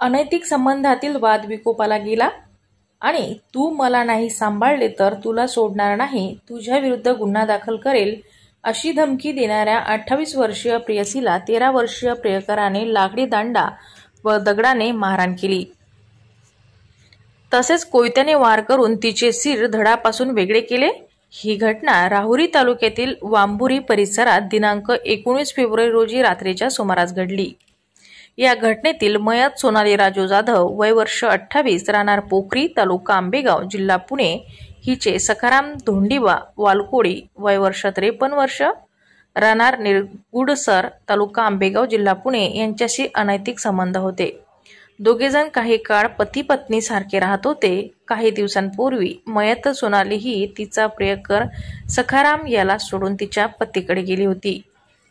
अनैतिक संबंधातील वाद विकोपाला गेला आणि तू मला नाही सांभाळले तर तुला सोडणार नाही, तुझ्या विरुद्ध गुन्हा दाखल करेल अशी धमकी देणाऱ्या 28 वर्षीय प्रेयसीला 13 वर्षीय प्रियकराने लाकडी दांडा व दगडाने मारहाण केली। तसेच कोयत्याने वार करून तिचे सिर धडापासून वेगळे केले। ही घटना राहुरी तालुक्यातील वांबुरी परिसरात दिनांक 19 फेब्रुवारी रोजी रात्रीच्या सुमारास घडली। या घटनेतील मयत सोनाली राजू जाधव वय वर्ष 28 राहणार पोखरी तालुका आंबेगाव जिल्हा पुणे हिचे सखाराम धोंडीबा वालकोडी वय वर्ष 53 वर्ष राहणार निरगुडसर तालुका आंबेगाव जिल्हा पुणे यांच्याशी अनैतिक संबंध होते। दोघेजण काही काळ पती पत्नी सारखे राहत होते। काही दिवसांपूर्वी मयत सोनाली ही तिचा प्रियकर सखाराम याला सोडून तिच्या पतीकडे गेली होती।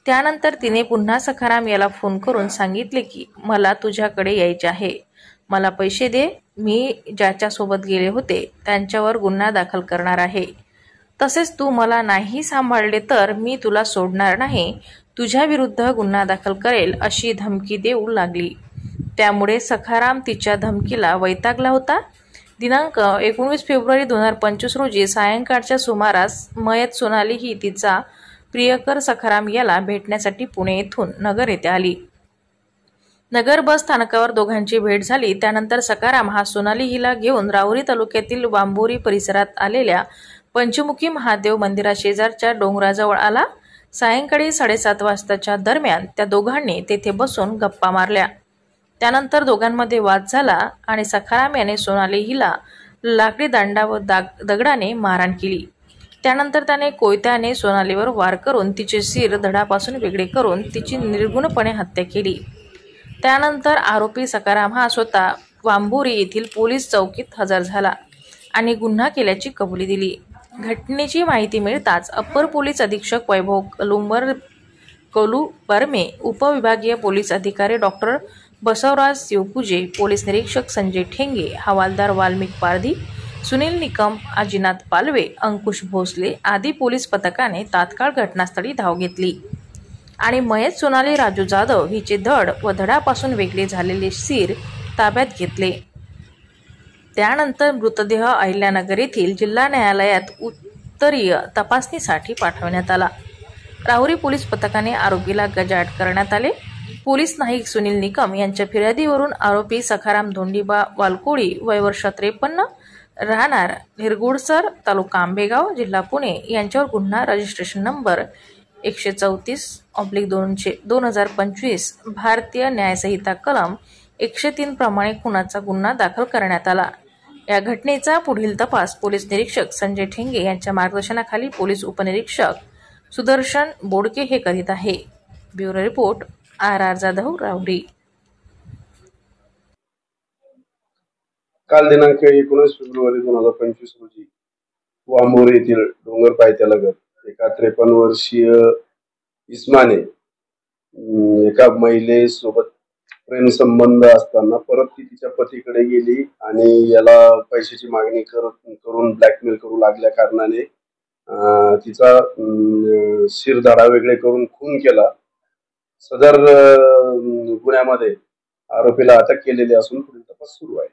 त्यानंतर तिने पुन्हा सखाराम याला फोन करून सांगितले की मला तुझ्याकडे यायचे आहे, मला पैसे दे, मी ज्याच्यासोबत गेले होते त्यांच्यावर गुन्हा दाखल करणार आहे, तसेच तू मला नाही सांभाळले तर मी तुला सोडणार नाही, तुझ्या विरुद्ध गुन्हा दाखल करेल अशी धमकी देऊ लागली। त्यामुळे सखाराम तिच्या धमकीला वैतागला होता। दिनांक 19 फेब्रुवारी 2025 रोजी सायंकाळच्या सुमारास मयत सोनाली ही तिचा प्रियकर सखाराम याला भेटण्यासाठी पुणे येथून नगर येथे आली। नगर बस स्थानकावर दोघांची भेट झाली। त्यानंतर सखाराम हा सोनाली हिला घेऊन राहुरी तालुक्यातील वांबोरी परिसरात आलेल्या पंचमुखी महादेव मंदिराशेजारच्या डोंगराजवळ आला। सायंकाळी 7:30 वाजताच्या दरम्यान त्या दोघांनी तेथे बसून गप्पा मारल्या। त्यानंतर दोघांमध्ये वाद झाला आणि सखाराम याने सोनाली हिला लाकडी दांडा व दगडाने मारहाण केली। त्यानंतर त्याने कोयत्याने सोनालीवर वार करून तिचे सिर धडापासून वेगळे करून तिची निर्गुणपणे हत्या केली। त्यानंतर आरोपी सखाराम हा स्वतः वांबुरी येथील पोलीस चौकीत हजर झाला आणि गुन्हा केल्याची कबुली दिली। घटनेची माहिती मिळताच अप्पर पोलीस अधीक्षक वैभव कलुबर्मे, उपविभागीय पोलीस अधिकारी डॉक्टर बसवराज शिवपूजे, पोलीस निरीक्षक संजय ठेंगे, हवालदार वाल्मिक पारधी, सुनील निकम, अजिनाथ पालवे, अंकुश भोसले आदी पोलीस पथकाने तात्काळ घटनास्थळी धाव घेतली आणि मयत सोनाली राजू जाधव हिचे धड व धडापासून वेगळे झालेले सिर ताब्यात घेतले। त्यानंतर मृतदेह अहिल्यानगर येथील जिल्हा न्यायालयात उत्तरीय तपासणीसाठी पाठवण्यात आला। राहुरी पोलीस पथकाने आरोपीला गजाआड करण्यात आले। पोलीस नाईक सुनील निकम यांच्या फिर्यादीवरून आरोपी सखाराम धोंडीबा वालकोडी वय वर्ष 53 राहणार निरगुडसर तालुका आंबेगाव जिल्हा पुणे यांच्यावर गुन्हा रजिस्ट्रेशन नंबर 134/2025 भारतीय न्यायसंहिता कलम 103 प्रमाणे खुनाचा गुन्हा दाखल करण्यात आला। या घटनेचा पुढील तपास पोलीस निरीक्षक संजय ठेंगे यांच्या मार्गदर्शनाखाली पोलीस उपनिरीक्षक सुदर्शन बोडके हे करीत आहे। Bureau report RR Jadhav, Rahuri. काल दिनांक 19 फेब्रुवारी 2025 रोजी वांबोरी येथील डोंगर पायथ्यालगत एका 53 वर्षीय इस्माने एका महिलेसोबत प्रेम संबंध असताना परत ती तिच्या पतीकडे गेली आणि याला पैशाची मागणी करून ब्लॅकमेल करू लागल्या कारणाने तिचा शिरधारा वेगळे करून खून केला। सदर गुन्ह्यामध्ये आरोपीला अटक केलेली असून पुढील तपास सुरू आहे।